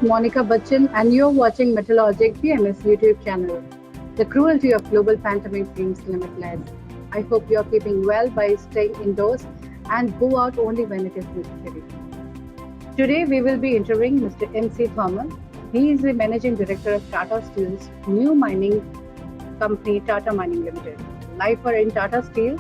Monica Bachchan, and you're watching Metalogic PMS YouTube channel. The cruelty of global pandemic seems limitless. I hope you're keeping well by staying indoors and go out only when it is necessary. Today, we will be interviewing Mr. M.C. Thomas. He is the Managing Director of Tata Steel's new mining company, Tata Mining Limited. Lifer in Tata Steel,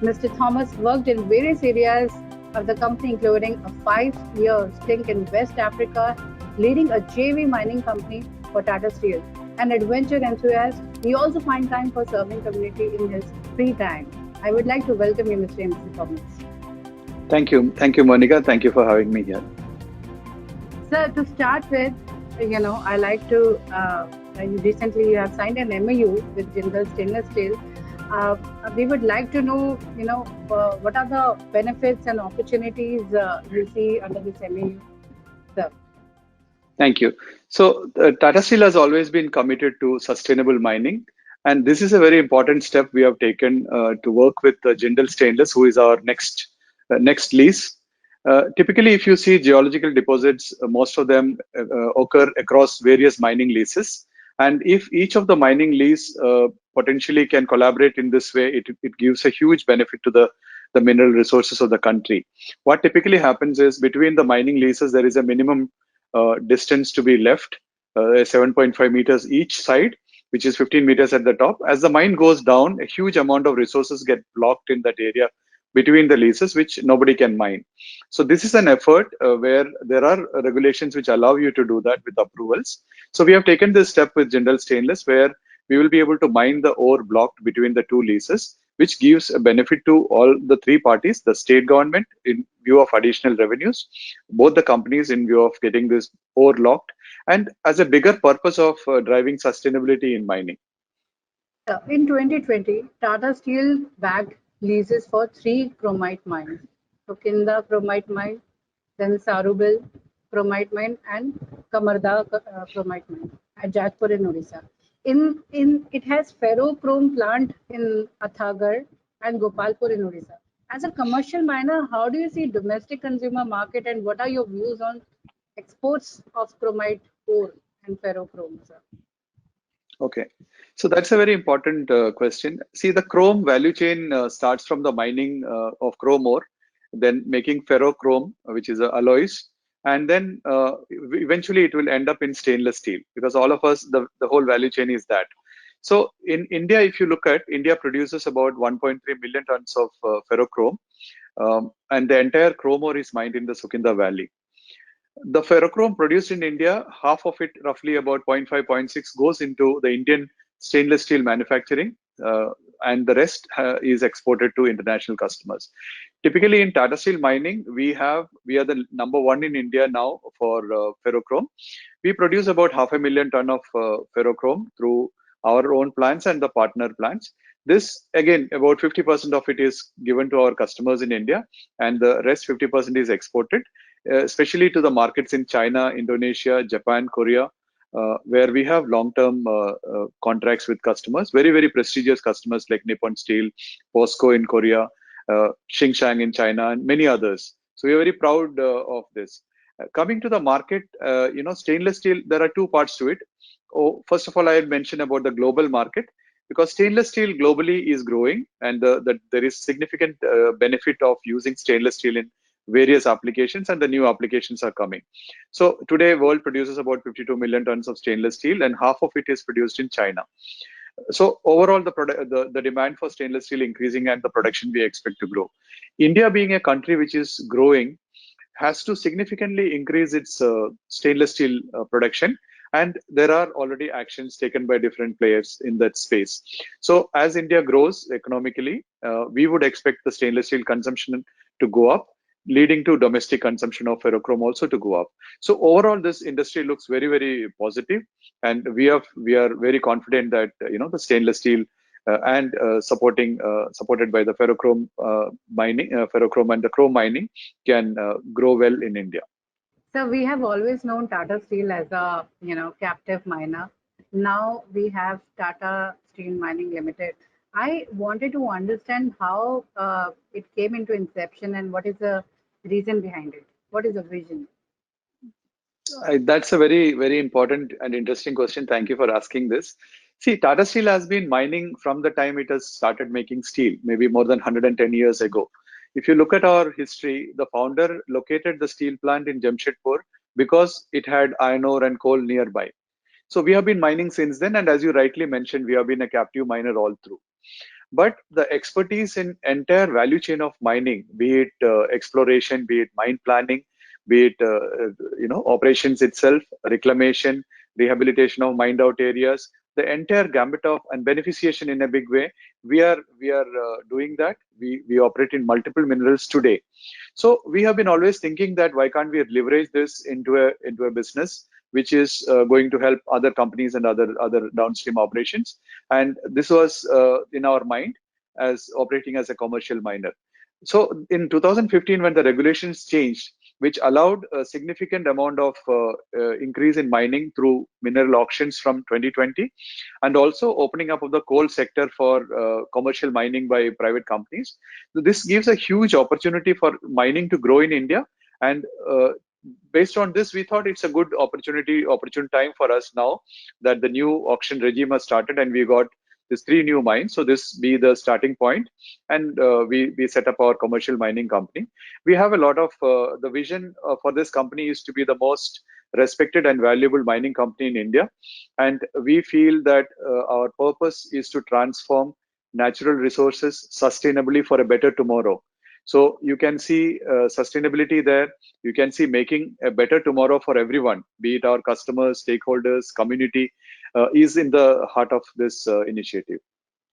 Mr. Thomas worked in various areas of the company, including a 5-year stint in West Africa, leading a JV mining company for Tata Steel. An adventure enthusiast, he also finds time for serving community in his free time. I would like to welcome you, Mr. M.C. Thomas. Thank you, Monica. Thank you for having me here. Sir, to start with, I like to, recently you have signed an MOU with Jindal Stainless Steel. We would like to know, what are the benefits and opportunities you see under this MOU, sir? Thank you. So Tata Steel has always been committed to sustainable mining. And this is a very important step we have taken to work with Jindal Stainless, who is our next lease. Typically, if you see geological deposits, most of them occur across various mining leases. And if each of the mining lease potentially can collaborate in this way, it gives a huge benefit to the mineral resources of the country. What typically happens is between the mining leases, there is a minimum distance to be left, 7.5 meters each side, which is 15 meters at the top. As the mine goes down, a huge amount of resources get blocked in that area between the leases, which nobody can mine. So this is an effort where there are regulations which allow you to do that with approvals. So we have taken this step with Jindal Stainless, where we will be able to mine the ore blocked between the two leases, which gives a benefit to all the three parties, the state government in view of additional revenues, both the companies in view of getting this ore locked, and as a bigger purpose of driving sustainability in mining. In 2020, Tata Steel bagged leases for 3 chromite mines: Tokinda chromite mine, then Sarubil chromite mine, and Kamarda chromite mine at Jajpur in Odisha. It has ferrochrome plant in Athagar and Gopalpur in Odisha. As a commercial miner, how do you see domestic consumer market, and what are your views on exports of chromite ore and ferrochrome, sir? Okay, so that's a very important question. See, the chrome value chain starts from the mining of chrome ore, then making ferrochrome, which is alloys, and then eventually it will end up in stainless steel, because all of us, the whole value chain is that. So in India, if you look at, India produces about 1.3 million tons of ferrochrome, and the entire chrome ore is mined in the Sukinda Valley. The ferrochrome produced in India, half of it, roughly about 0.5, 0.6, goes into the Indian stainless steel manufacturing, and the rest is exported to international customers. Typically in Tata Steel mining, we are the #1 in India now for ferrochrome. We produce about 500,000 tons of ferrochrome through our own plants and the partner plants. This, again, about 50% of it is given to our customers in India, and the rest 50% is exported, especially to the markets in China, Indonesia, Japan, Korea, where we have long-term contracts with customers, very, very prestigious customers like Nippon Steel, POSCO in Korea, Xingshan in China, and many others. So we are very proud of this. Coming to the market, stainless steel, there are two parts to it. First of all, I had mentioned about the global market, because stainless steel globally is growing, and there is significant benefit of using stainless steel in various applications, and the new applications are coming. So today, world produces about 52 million tons of stainless steel, and half of it is produced in China. So overall, the demand for stainless steel increasing, and the production we expect to grow. India, being a country which is growing, has to significantly increase its stainless steel production, and there are already actions taken by different players in that space. So as India grows economically, we would expect the stainless steel consumption to go up, leading to domestic consumption of ferrochrome also to go up. So overall, this industry looks very, very positive, and we are very confident that the stainless steel and supported by the ferrochrome mining, ferrochrome and the chrome mining can grow well in India. So we have always known Tata Steel as a captive miner. Now we have Tata Steel Mining Limited. I wanted to understand how it came into inception and what is the reason behind it. What is the vision? That's a very, very important and interesting question. Thank you for asking this. See, Tata Steel has been mining from the time it has started making steel, maybe more than 110 years ago. If you look at our history, the founder located the steel plant in Jamshedpur because it had iron ore and coal nearby. So we have been mining since then, and as you rightly mentioned, we have been a captive miner all through. But the expertise in entire value chain of mining, be it exploration, be it mine planning, be it operations itself, reclamation, rehabilitation of mined out areas, the entire gambit of and beneficiation in a big way, we are doing that. We operate in multiple minerals today. So we have been always thinking that why can't we leverage this into a business which is going to help other companies and other downstream operations. And this was in our mind as operating as a commercial miner. So in 2015, when the regulations changed, which allowed a significant amount of increase in mining through mineral auctions from 2020, and also opening up of the coal sector for commercial mining by private companies. So this gives a huge opportunity for mining to grow in India. And based on this, we thought it's a good opportune time for us now that the new auction regime has started and we got these three new mines. So this be the starting point, and we set up our commercial mining company. We have a lot of the vision for this company is to be the most respected and valuable mining company in India, and we feel that our purpose is to transform natural resources sustainably for a better tomorrow. So you can see sustainability there. You can see making a better tomorrow for everyone, be it our customers, stakeholders, community, is in the heart of this initiative.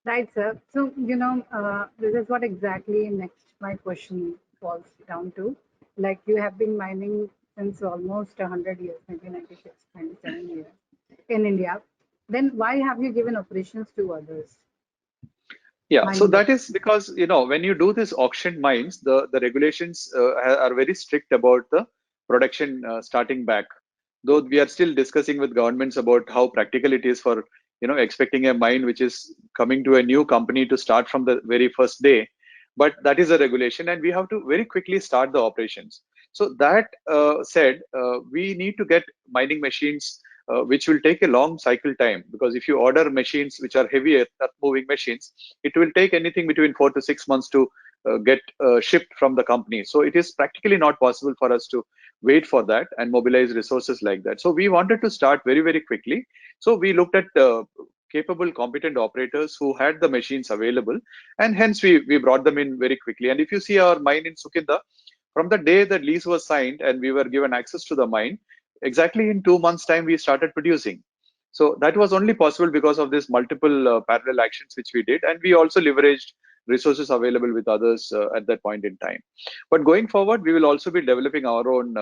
Right, sir. So, this is what exactly next my question falls down to. Like you have been mining since almost 100 years, maybe 96, 97 years in India. Then why have you given operations to others, Yeah, so mining that business? is because when you do this auction mines, the regulations are very strict about the production starting back. Though we are still discussing with governments about how practical it is for expecting a mine which is coming to a new company to start from the very first day, but that is a regulation, and we have to very quickly start the operations. So that said, we need to get mining machines which will take a long cycle time, because if you order machines which are heavy earth moving machines, it will take anything between 4 to 6 months to get shipped from the company. So it is practically not possible for us to wait for that and mobilize resources like that. So we wanted to start very, very quickly. So we looked at capable, competent operators who had the machines available, and hence we brought them in very quickly. And if you see our mine in Sukinda, from the day the lease was signed and we were given access to the mine, exactly in 2 months' time we started producing. So that was only possible because of this multiple parallel actions which we did, and we also leveraged resources available with others at that point in time. But going forward, we will also be developing our own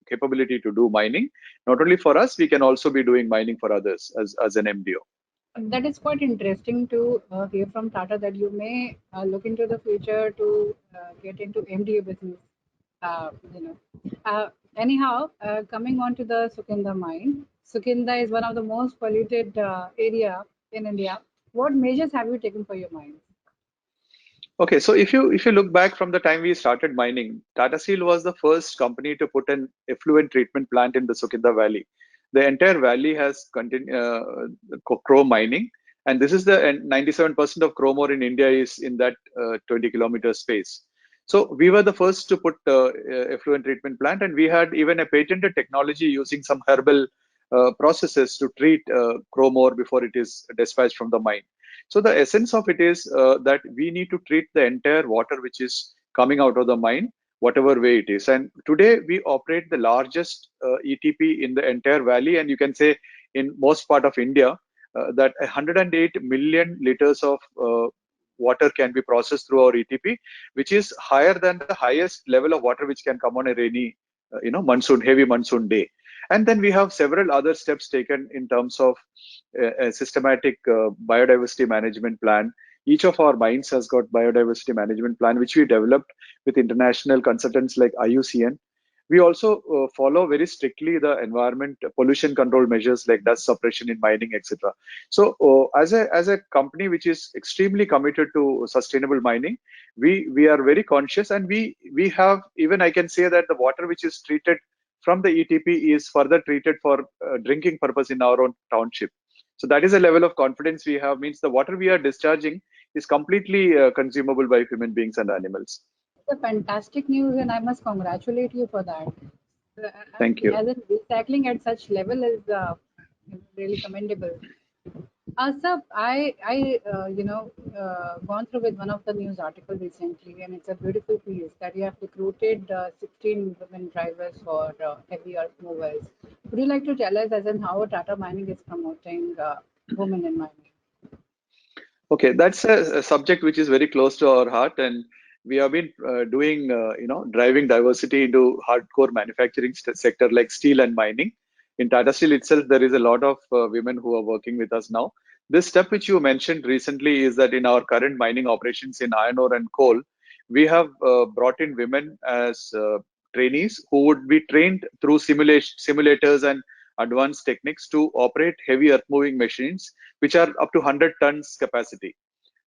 capability to do mining. Not only for us, we can also be doing mining for others as an MDO. That is quite interesting to hear from Tata that you may look into the future to get into MDA business. Uh, you know, anyhow, coming on to the Sukinda mine, Sukinda is one of the most polluted area in India. What measures have you taken for your mine? Okay, so if you look back from the time we started mining, Tata Steel was the first company to put an effluent treatment plant in the Sukinda Valley. The entire valley has chrome mining, and this is the and 97% of chrome ore in India is in that 20-kilometer space. So we were the first to put effluent treatment plant, and we had even a patented technology using some herbal processes to treat chrome ore before it is dispatched from the mine. So the essence of it is that we need to treat the entire water which is coming out of the mine, whatever way it is. And today we operate the largest ETP in the entire valley, and you can say in most part of India that 108 million liters of water can be processed through our ETP, which is higher than the highest level of water which can come on a rainy, heavy monsoon day. And then we have several other steps taken in terms of a systematic biodiversity management plan. Each of our mines has got biodiversity management plan, which we developed with international consultants like IUCN. We also follow very strictly the environment pollution control measures like dust suppression in mining, etc. So as a company which is extremely committed to sustainable mining, we are very conscious, and we have, even I can say that the water which is treated from the ETP is further treated for drinking purpose in our own township. So that is a level of confidence we have, means the water we are discharging is completely consumable by human beings and animals. It's a fantastic news, and I must congratulate you for that. Thank you. As in recycling at such level is really commendable. Sir, gone through with one of the news article recently, and it's a beautiful piece that you have recruited 16 women drivers for heavy earth movers. Would you like to tell us, as in how Tata Mining is promoting women in mining? Okay, that's a subject which is very close to our heart, and we have been doing, driving diversity into hardcore manufacturing sector like steel and mining. In Tata Steel itself, there is a lot of women who are working with us now. This step which you mentioned recently is that in our current mining operations in iron ore and coal, we have brought in women as trainees who would be trained through simulators and advanced techniques to operate heavy earth moving machines which are up to 100 tons capacity.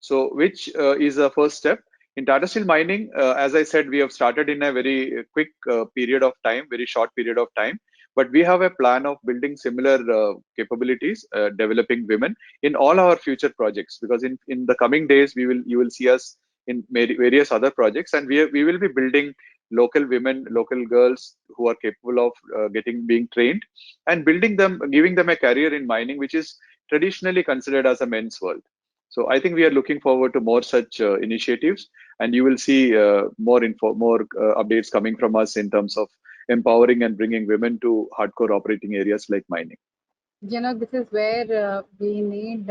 So, which is a first step. In Tata Steel Mining, as I said, we have started in a very quick period of time, very short period of time. But we have a plan of building similar capabilities, developing women in all our future projects. Because in the coming days, you will see us in various other projects, and we will be building local women, local girls who are capable of being trained, and building them, giving them a career in mining, which is traditionally considered as a men's world. So I think we are looking forward to more such initiatives, and you will see more updates coming from us in terms of empowering and bringing women to hardcore operating areas like mining. This is where we need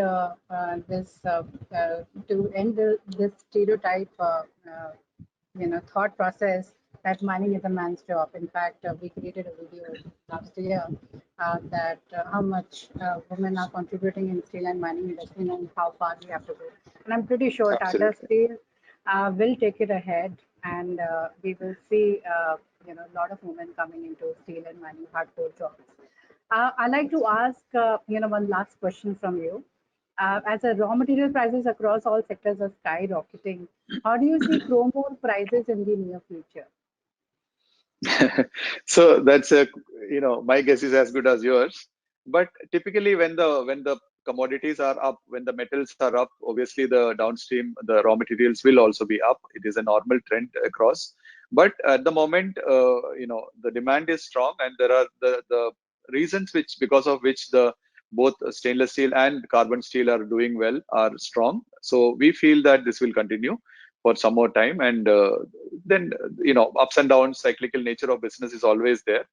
this to end this stereotype, thought process that mining is a man's job. In fact, we created a video last year that how much women are contributing in steel and mining industry and how far we have to go. And I'm pretty sure Tata Absolutely. Steel will take it ahead, and we will see, a lot of women coming into steel and mining hardcore jobs. I'd like to ask, one last question from you. As the raw material prices across all sectors are skyrocketing, how do you see chrome ore prices in the near future? So that's my guess is as good as yours. But typically when the commodities are up, when the metals are up, obviously the downstream, the raw materials will also be up. It is a normal trend across. But at the moment, the demand is strong, and there are the reasons because of which the both stainless steel and carbon steel are doing well are strong. So we feel that this will continue for some more time, and then ups and downs, cyclical nature of business is always there.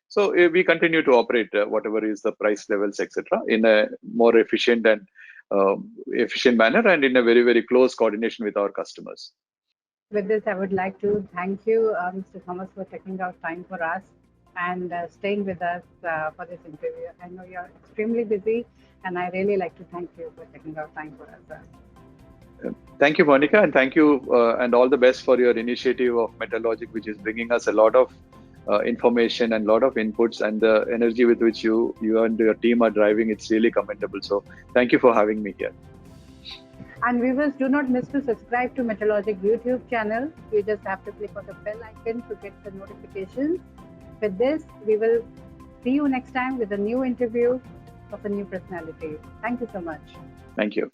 So we continue to operate whatever is the price levels, etc., in a more efficient and efficient manner, and in a very, very close coordination with our customers. With this, I would like to thank you, Mr. Thomas, for taking out time for us and staying with us for this interview. I know you're extremely busy, and I really like to thank you for taking out time for us. Thank you, Monica, and thank you and all the best for your initiative of Metalogic, which is bringing us a lot of information and a lot of inputs, and the energy with which you and your team are driving. It's really commendable. So thank you for having me here. And viewers, do not miss to subscribe to Metalogic YouTube channel. You just have to click on the bell icon to get the notifications. With this, we will see you next time with a new interview of a new personality. Thank you so much. Thank you.